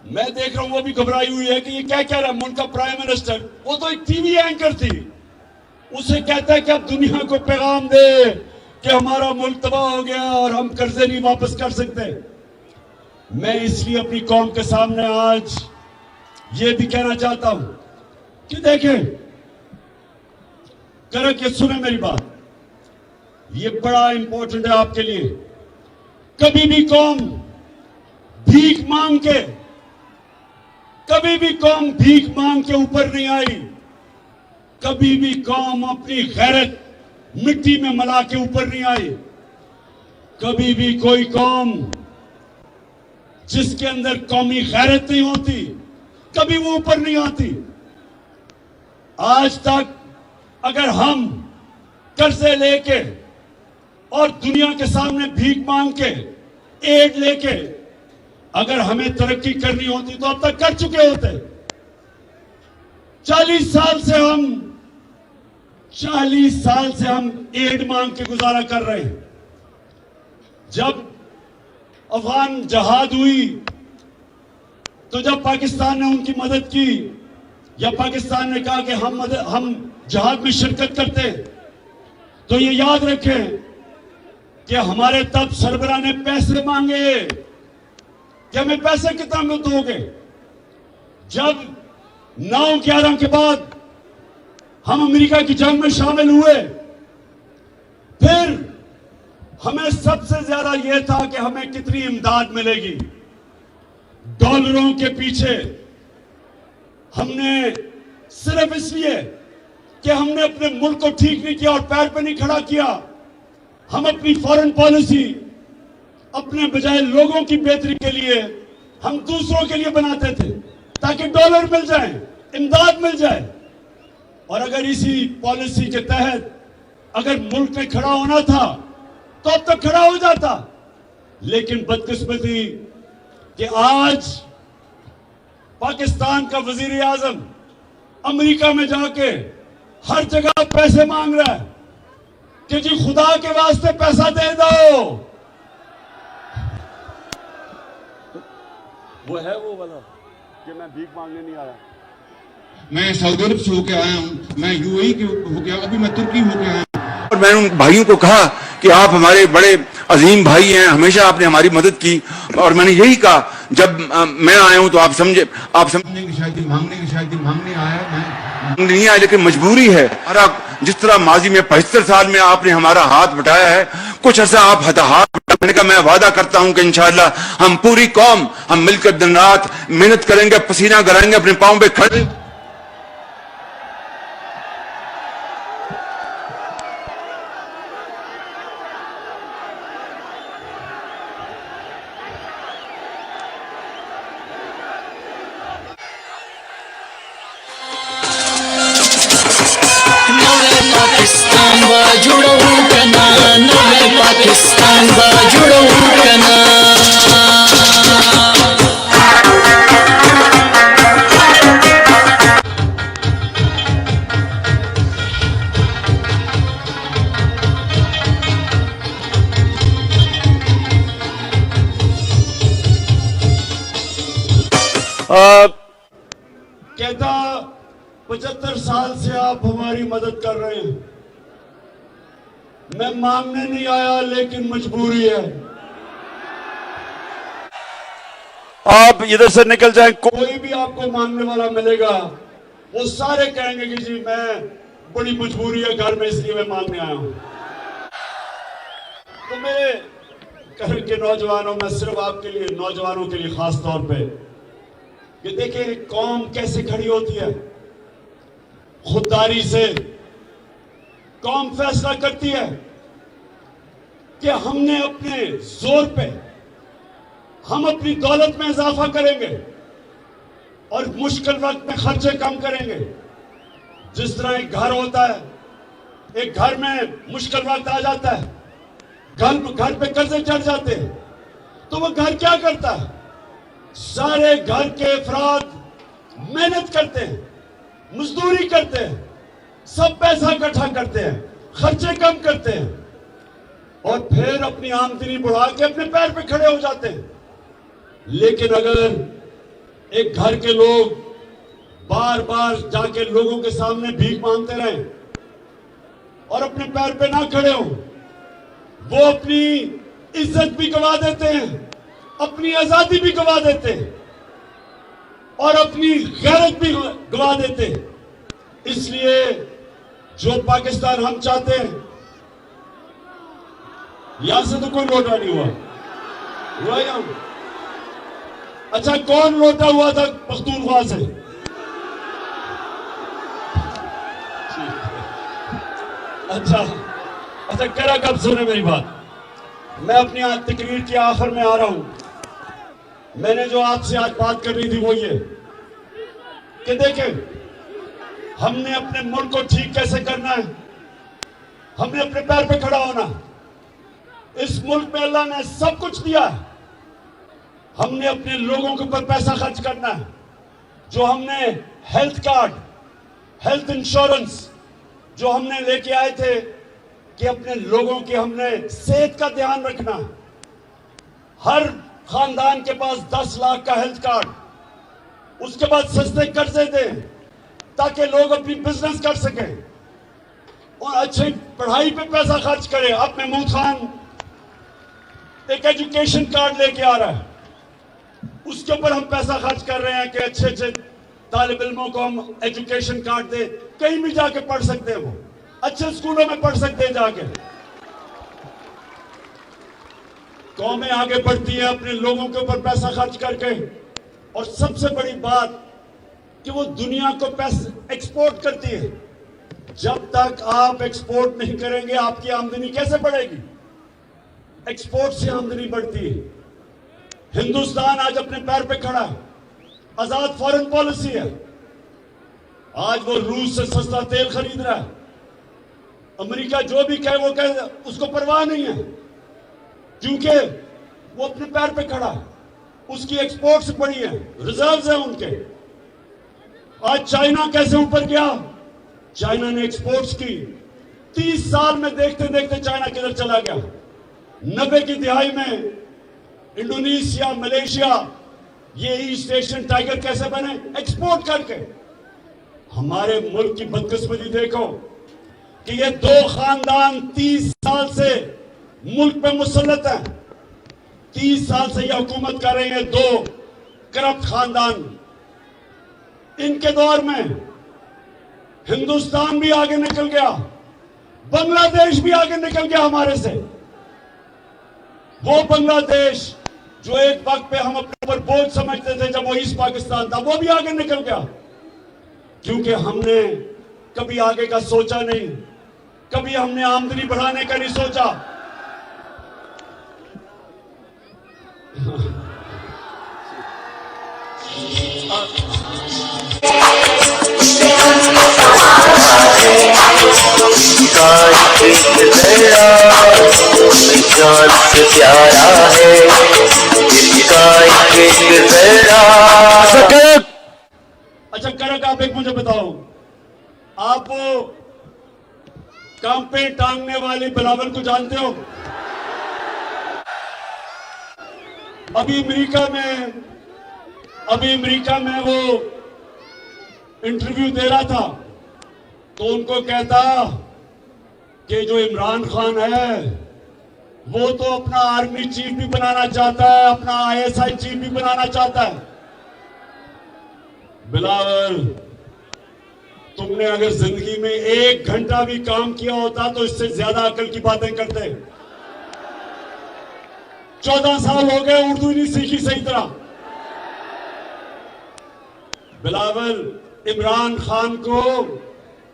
मैं देख रहा हूं वो भी घबराई हुई है कि ये क्या कह रहा है। मुल्क का प्राइम मिनिस्टर, वो तो एक टीवी एंकर थी, उसे कहता है कि आप दुनिया को पैगाम दे कि हमारा मुल्क तबाह हो गया और हम कर्जे नहीं वापस कर सकते। मैं इसलिए अपनी कौम के सामने आज ये भी कहना चाहता हूं कि देखें, करक, ये सुने मेरी बात, ये बड़ा इंपॉर्टेंट है आपके लिए। कभी भी कौम भीख मांग के कभी भी कौम भीख मांग के ऊपर नहीं आई, कभी भी कौम अपनी गैरत मिट्टी में मिला के ऊपर नहीं आई, कभी भी कोई कौम जिसके अंदर कौमी गैरत नहीं होती कभी वो ऊपर नहीं आती। आज तक अगर हम कर्जे लेके और दुनिया के सामने भीख मांग के एड लेके अगर हमें तरक्की करनी होती तो अब तक कर चुके होते। 40 साल से हम एड मांग के गुजारा कर रहे हैं। जब अफगान जहाद हुई तो जब पाकिस्तान ने उनकी मदद की या पाकिस्तान ने कहा कि हम जहाद में शिरकत करते, तो ये याद रखें कि हमारे तब सरबराह ने पैसे मांगे कि हमें पैसे कितना में दोगे। जब 9/11 के बाद हम अमेरिका की जंग में शामिल हुए, फिर हमें सबसे ज्यादा यह था कि हमें कितनी इमदाद मिलेगी। डॉलरों के पीछे हमने सिर्फ इसलिए कि हमने अपने मुल्क को ठीक नहीं किया और पैर पर नहीं खड़ा किया, हम अपनी फॉरेन पॉलिसी अपने बजाय लोगों की बेहतरी के लिए हम दूसरों के लिए बनाते थे ताकि डॉलर मिल जाए, इमदाद मिल जाए। और अगर इसी पॉलिसी के तहत अगर मुल्क में खड़ा होना था तो अब तक खड़ा हो जाता। लेकिन बदकिस्मती कि आज पाकिस्तान का वजीर आजम अमेरिका में जाके हर जगह पैसे मांग रहा है कि जी खुदा के वास्ते पैसा दे दो। वो है वो वाला कि मैं भीख मांगने नहीं आया। मैं सऊदी अरब से होके आया हूँ, मैं यूएई के होके आया, अभी मैं तुर्की होके आया हूँ। और मैंने उन भाइयों को कहा कि आप हमारे बड़े अजीम भाई हैं, हमेशा आपने हमारी मदद की। और मैंने यही कहा जब मैं आया हूं तो आप समझने की शायद मांगने आया, मैं नहीं आया, लेकिन मजबूरी है। जिस तरह माजी में 75 साल में आपने हमारा हाथ बटाया है, कुछ ऐसा आप हाथ बटाने का मैं वादा करता हूं कि इंशाअल्लाह हम पूरी कौम हम मिलकर दिन रात मेहनत करेंगे, पसीना गराएंगे, अपने पांव पे खड़े। पाकिस्तान जुड़ो कना, नवे पाकिस्तान जुड़ो कना। कहता 75 साल से आप हमारी मदद कर रहे हैं। मैं मांगने नहीं आया, लेकिन मजबूरी है। आप इधर से निकल जाएं, कोई भी आपको मांगने वाला मिलेगा, वो सारे कहेंगे कि जी मैं बड़ी मजबूरी है घर में, इसलिए मैं मांगने आया हूं। तो मेरे घर के नौजवानों, मैं सिर्फ आपके लिए, नौजवानों के लिए खास तौर पे, ये देखिए कौम कैसे खड़ी होती है। खुददारी से कौम फैसला करती है कि हमने अपने जोर पे हम अपनी दौलत में इजाफा करेंगे और मुश्किल वक्त में खर्चे कम करेंगे। जिस तरह एक घर होता है, एक घर में मुश्किल वक्त आ जाता है, घर पे कर्जे चढ़ जाते हैं, तो वो घर क्या करता है, सारे घर के अफराद मेहनत करते हैं, मजदूरी करते हैं, सब पैसा इकट्ठा करते हैं, खर्चे कम करते हैं और फिर अपनी आमदनी बढ़ा के अपने पैर पे खड़े हो जाते हैं। लेकिन अगर एक घर के लोग बार बार जाके लोगों के सामने भीख मांगते रहे और अपने पैर पे ना खड़े हो, वो अपनी इज्जत भी गवा देते हैं, अपनी आजादी भी गवा देते हैं और अपनी गैरत भी गवा देते हैं। इसलिए जो पाकिस्तान हम चाहते हैं, यहां से तो कोई लौटा नहीं हुआ, अच्छा, कौन लौटा हुआ था पख्तूनख्वा से? अच्छा करा, कब सुने मेरी बात। मैं अपनी आज तकरीर के आखिर में आ रहा हूं। मैंने जो आपसे आज बात करनी थी वो ये कि देखें, हमने अपने मुल्क को ठीक कैसे करना है, हमने अपने पैर पे खड़ा होना। इस मुल्क में अल्लाह ने सब कुछ दिया है, हमने अपने लोगों के ऊपर पैसा खर्च करना है। जो हमने हेल्थ कार्ड, हेल्थ इंश्योरेंस जो हमने लेके आए थे कि अपने लोगों की हमने सेहत का ध्यान रखना। हर खानदान के पास 10 लाख का हेल्थ कार्ड, उसके बाद सस्ते कर्जे दें ताकि लोग अपनी बिजनेस कर सकें और अच्छी पढ़ाई पे पैसा खर्च करें। अब महमूद खान एक एजुकेशन कार्ड लेके आ रहा है, उसके ऊपर हम पैसा खर्च कर रहे हैं कि अच्छे अच्छे तालिब इल्मों को हम एजुकेशन कार्ड दे, कहीं भी जाके पढ़ सकते हैं, वो अच्छे स्कूलों में पढ़ सकते हैं जाके। कौमें आगे बढ़ती है अपने लोगों के ऊपर पैसा खर्च करके, और सबसे बड़ी बात कि वो दुनिया को पैसा एक्सपोर्ट करती है। जब तक आप एक्सपोर्ट नहीं करेंगे आपकी आमदनी कैसे बढ़ेगी? एक्सपोर्ट से आमदनी बढ़ती है। हिंदुस्तान आज अपने पैर पे खड़ा है, आजाद फॉरेन पॉलिसी है। आज वो रूस से सस्ता तेल खरीद रहा है, अमेरिका जो भी कहे वो कहे, उसको परवाह नहीं है, क्योंकि वो अपने पैर पे खड़ा है, उसकी एक्सपोर्ट्स बड़ी है, रिजर्व्स हैं उनके। आज चाइना कैसे ऊपर गया? चाइना ने एक्सपोर्ट्स की, 30 साल में देखते देखते चाइना किधर चला गया। 90 की दिहाई में इंडोनेशिया, मलेशिया, ये ईस्ट एशियन टाइगर कैसे बने? एक्सपोर्ट करके। हमारे मुल्क की बदकिस्मती देखो कि ये 2 खानदान 30 साल से मुल्क पे मुसल्लत है, 30 साल से ये हुकूमत कर रहे हैं 2 करप्ट खानदान। इनके दौर में हिंदुस्तान भी आगे निकल गया, बांग्लादेश भी आगे निकल गया हमारे से। वो बांग्लादेश जो एक वक्त पे हम अपने ऊपर बोझ समझते थे जब वो ईस्ट पाकिस्तान था, वो भी आगे निकल गया, क्योंकि हमने कभी आगे का सोचा नहीं, कभी हमने आमदनी बढ़ाने का नहीं सोचा। जान से प्यारा है इसका एक जरा। अच्छा करक, आप एक मुझे बताओ, आप वो काम पे टांगने वाली बिलावल को जानते हो? अभी अमेरिका में वो इंटरव्यू दे रहा था, तो उनको कहता कि जो इमरान खान है वो तो अपना आर्मी चीफ भी बनाना चाहता है, अपना ISI चीफ भी बनाना चाहता है। बिलावल, तुमने अगर जिंदगी में 1 घंटा भी काम किया होता तो इससे ज्यादा अकल की बातें करते। 14 साल हो गए, उर्दू नहीं सीखी सही तरह। बिलावल, इमरान खान को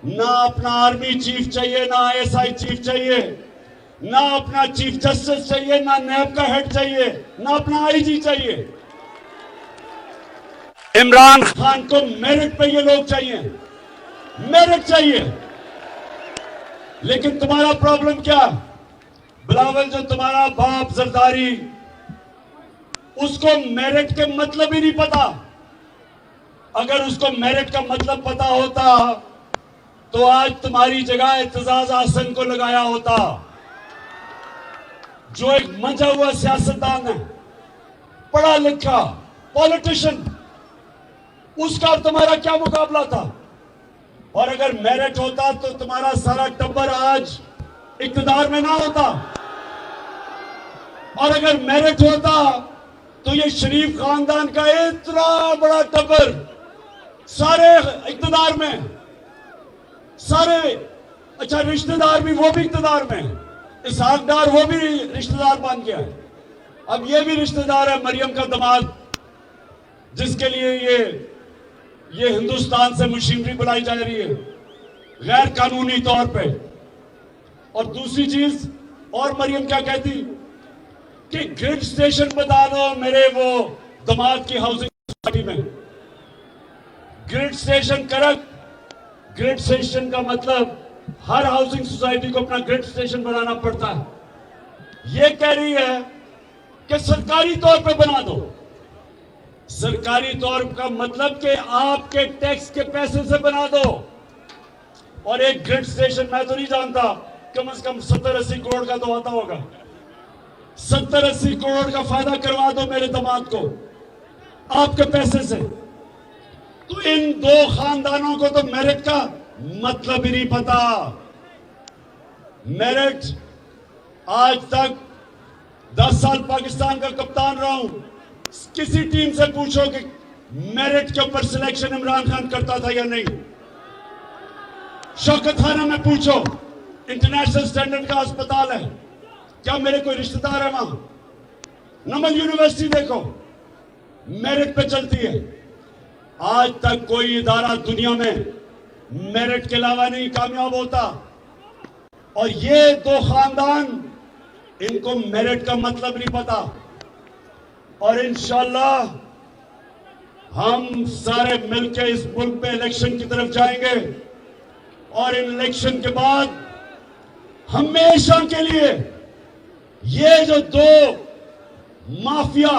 ना अपना आर्मी चीफ चाहिए, ना ISI चीफ चाहिए, ना अपना चीफ जस्टिस चाहिए, ना नैब का हेड चाहिए, ना अपना IG चाहिए। इमरान खान को मेरिट पे ये लोग चाहिए, मेरिट चाहिए। लेकिन तुम्हारा प्रॉब्लम क्या? बिलावल, जो तुम्हारा बाप जरदारी, उसको मेरिट के मतलब ही नहीं पता। अगर उसको मेरिट का मतलब पता होता तो आज तुम्हारी जगह एतजाज आसन को लगाया होता, जो एक मंझा हुआ सियासतदान है, पढ़ा लिखा पॉलिटिशियन। उसका तुम्हारा क्या मुकाबला था? और अगर मेरिट होता तो तुम्हारा सारा टब्बर आज इक्तदार में ना होता, और अगर मेरिट होता तो ये शरीफ खानदान का इतना बड़ा टब्बर सारे इक्तदार में, सारे अच्छा रिश्तेदार भी, वो भी इक्तदार में, इसहाक डार वो भी रिश्तेदार बन गया है। अब ये भी रिश्तेदार है, मरियम का दामाद, जिसके लिए ये हिंदुस्तान से मशीनरी बुलाई जा रही है गैर कानूनी तौर पे। और दूसरी चीज, और मरियम क्या कहती कि ग्रिड स्टेशन बता दो मेरे वो दामाद की हाउसिंग सोसाइटी में। Grid station correct. Grid station का मतलब हर हाउसिंग सोसाइटी को अपना ग्रिड स्टेशन बनाना पड़ता है। ये कह रही है कि सरकारी तौर पे बना दो। सरकारी तौर का मतलब कि आपके टैक्स के पैसे से बना दो। और एक ग्रिड स्टेशन मैं तो नहीं जानता, कम से कम 70-80 करोड़ का तो आता होगा। 70-80 करोड़ का फायदा करवा दो मेरे दामाद को आपके पैसे से। तो इन दो खानदानों को तो मेरिट का मतलब ही नहीं पता। मेरिट, आज तक 10 साल पाकिस्तान का कप्तान रहा हूं, किसी टीम से पूछो कि मेरिट के ऊपर सिलेक्शन इमरान खान करता था या नहीं। शौकत खाना में पूछो, इंटरनेशनल स्टैंडर्ड का अस्पताल है, क्या मेरे कोई रिश्तेदार है वहां? नमल यूनिवर्सिटी देखो, मेरिट पे चलती है। आज तक कोई इदारा दुनिया में मेरिट के अलावा नहीं कामयाब होता। और ये दो खानदान, इनको मेरिट का मतलब नहीं पता। और इंशाल्लाह हम सारे मिलकर इस मुल्क में इलेक्शन की तरफ जाएंगे और इलेक्शन के बाद हमेशा के लिए ये जो दो माफिया,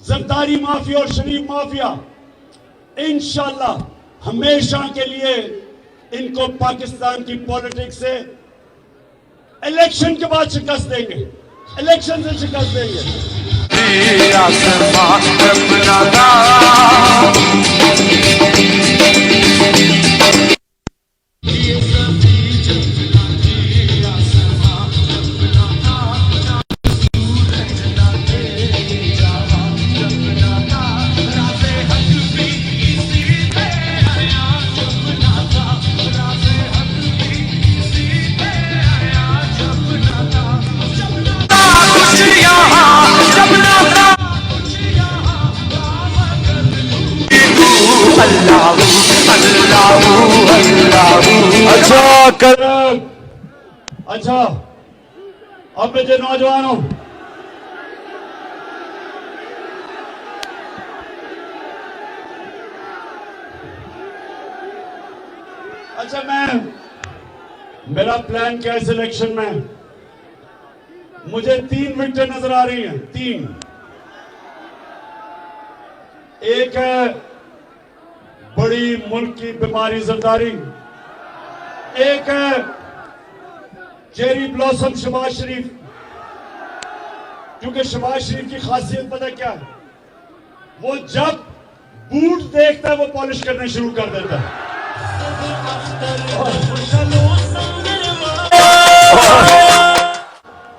जरदारी माफिया और शरीफ माफिया, इंशाल्लाह हमेशा के लिए इनको पाकिस्तान की पॉलिटिक्स से इलेक्शन के बाद शिकस्त देंगे, इलेक्शन से शिकस्त देंगे। अच्छा, अब मुझे नौजवानों, अच्छा मेरा प्लान क्या है सिलेक्शन में? मुझे 3 विकेट नजर आ रही हैं, 3। एक है बड़ी मुल्क की बीमारी जरदारी, एक है चेरी ब्लॉसम शहबाज शरीफ। क्योंकि शहबाज शरीफ की खासियत पता क्या है? वो जब बूट देखता है वो पॉलिश करने शुरू कर देता है।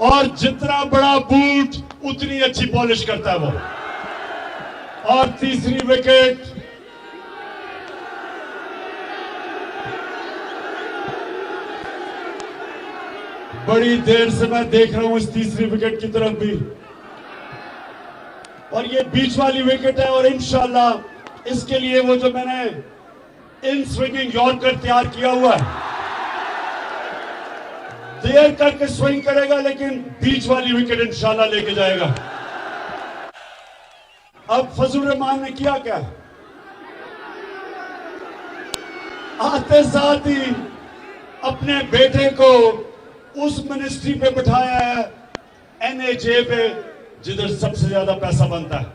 और जितना बड़ा बूट उतनी अच्छी पॉलिश करता है वो। और तीसरी विकेट बड़ी देर से मैं देख रहा हूं इस तीसरी विकेट की तरफ भी, और ये बीच वाली विकेट है। और इंशाल्लाह इसके लिए वो जो मैंने इन स्विंगिंग यॉर्कर तैयार किया हुआ है, देर करके स्विंग करेगा लेकिन बीच वाली विकेट इंशाल्लाह लेके जाएगा। अब फजल रहमान ने किया क्या? आते साथ ही अपने बेटे को उस मिनिस्ट्री पे बिठाया है, NHA पे, जिधर सबसे ज्यादा पैसा बनता है।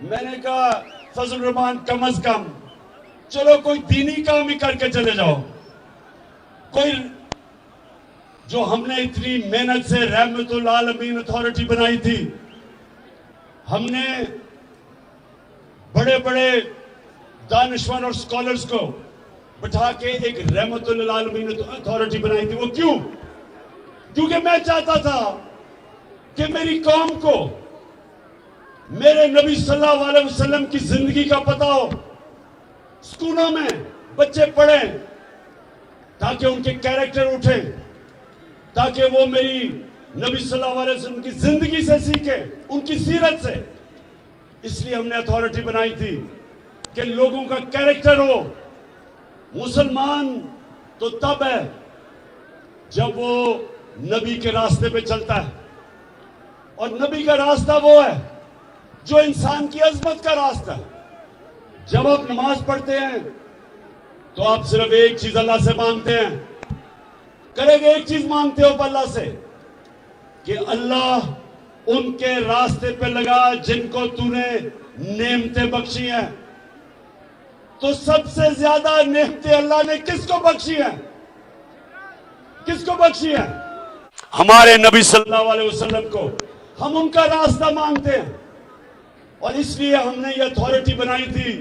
मैंने कहा फजल रहमान कम से कम चलो कोई दीनी काम ही करके चले जाओ। कोई जो हमने इतनी मेहनत से रहमतुल आलमीन अथॉरिटी बनाई थी, हमने बड़े बड़े दानिशवर और स्कॉलर्स को बिठा के एक रहमतुल आलमीन अथॉरिटी बनाई थी। वो क्यों? क्योंकि मैं चाहता था कि मेरी कौम को मेरे नबी सल्लल्लाहु अलैहि वसल्लम की जिंदगी का पता हो, स्कूलों में बच्चे पढ़ें ताकि उनके कैरेक्टर उठे, ताकि वो मेरी नबी सल्लल्लाहु अलैहि वसल्लम की जिंदगी से सीखे, उनकी सीरत से। इसलिए हमने अथॉरिटी बनाई थी कि लोगों का कैरेक्टर हो। मुसलमान तो तब है जब वो नबी के रास्ते पे चलता है, और नबी का रास्ता वो है जो इंसान की अजमत का रास्ता है। जब आप नमाज पढ़ते हैं तो आप सिर्फ एक चीज अल्लाह से मांगते हैं, करेंगे एक चीज मांगते हो अल्लाह से कि अल्लाह उनके रास्ते पे लगा जिनको तूने नेमतें बख्शी हैं। तो सबसे ज्यादा नेमतें अल्लाह ने किसको बख्शी हैं? किसको बख्शी हैं? हमारे नबी सल्लल्लाहु अलैहि वसल्लम को। हम उनका रास्ता मांगते हैं, और इसलिए हमने ये अथॉरिटी बनाई थी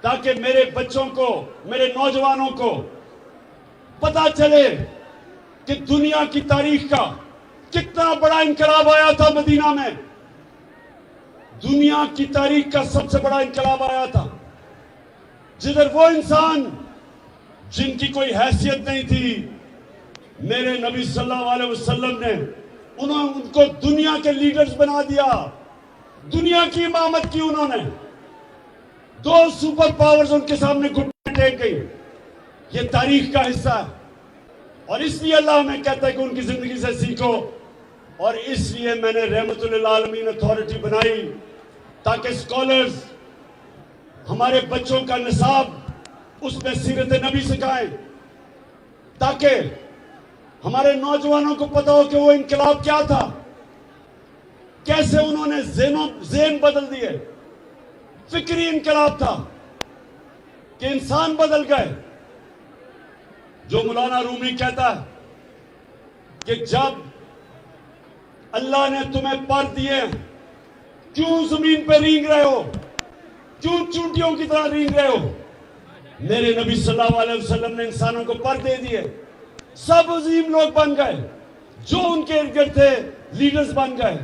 ताकि मेरे बच्चों को, मेरे नौजवानों को पता चले कि दुनिया की तारीख का कितना बड़ा इनकलाब आया था मदीना में। दुनिया की तारीख का सबसे बड़ा इनकलाब आया था, जिधर वो इंसान जिनकी कोई हैसियत नहीं थी, मेरे नबी सल्लल्लाहु अलैहि वसल्लम ने उनको दुनिया के लीडर्स बना दिया। दुनिया की इमामत की उन्होंने। 2 सुपर पावर्स उनके सामने घुटने टेक गई। ये तारीख का हिस्सा है, और इसलिए अल्लाह हमें कहता है कि उनकी जिंदगी से सीखो। और इसलिए मैंने रहमतुल आलमीन अथॉरिटी बनाई ताकि स्कॉलर्स हमारे बच्चों का निसाब उसमें सीरत नबी सिखाएं, ताकि हमारे नौजवानों को पता हो कि वो इनकलाब क्या था, कैसे उन्होंने ज़ेन बदल दिए। फिक्री इनकलाब था कि इंसान बदल गए। जो मौलाना रूमी कहता है कि जब अल्लाह ने तुम्हें पर दिए, क्यों जमीन पे रींग रहे हो, क्यों चूंटियों की तरह रींग रहे हो? मेरे नबी सल्लल्लाहु अलैहि वसल्लम ने इंसानों को पर दे दिए, सब अजीम लोग बन गए, जो उनके इर्द गिर्द थे लीडर्स बन गए।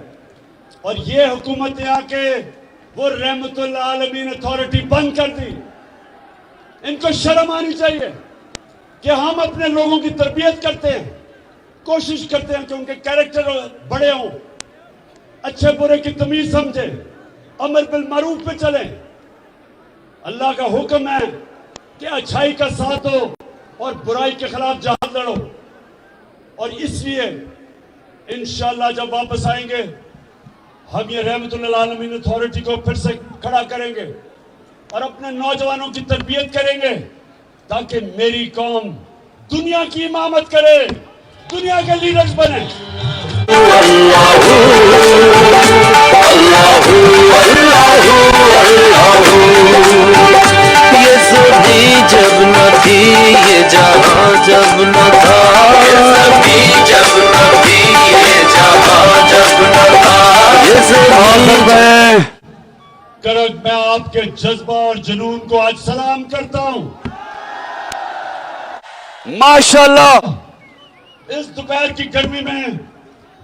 और ये हुकूमत आके वो रहमतुल आलमीन अथॉरिटी बंद कर दी। इनको शर्म आनी चाहिए कि हम अपने लोगों की तरबियत करते हैं, कोशिश करते हैं कि उनके कैरेक्टर बड़े हों, अच्छे बुरे की तमीज समझे, अमर बिल मारूफ पे चलें। अल्लाह का हुक्म है कि अच्छाई का साथ हो और बुराई के खिलाफ जहाद लड़ो। और इसलिए इंशाअल्लाह जब वापस आएंगे हम ये रहमतुल आलमीन अथॉरिटी को फिर से खड़ा करेंगे और अपने नौजवानों की तरबियत करेंगे, ताकि मेरी कौम दुनिया की इमामत करे, दुनिया के लीडर्स बने। ये सभी जब न थी, ये जहां जब न था, ये सभी जब न थी, ये जहां जब न था, ये सभी। करक मैं आपके जज्बा और जुनून को आज सलाम करता हूं। माशाल्लाह, इस दोपहर की गर्मी में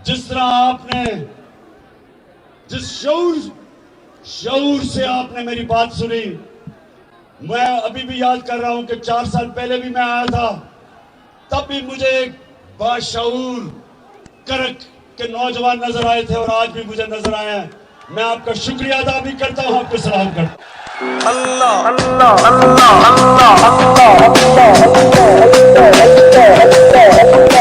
जिस तरह आपने, जिस शऊर से आपने मेरी बात सुनी, मैं अभी भी याद कर रहा हूं कि 4 साल पहले भी मैं आया था, तब भी मुझे एक बाशऊर करक के नौजवान नजर आए थे और आज भी मुझे नजर आए हैं। मैं आपका शुक्रिया अदा भी करता हूं, आपको सलाम करता हूं। अल्लाह अल्लाह अल्लाह अल्लाह अल्लाह अल्लाह अल्लाह अल्लाह अल्लाह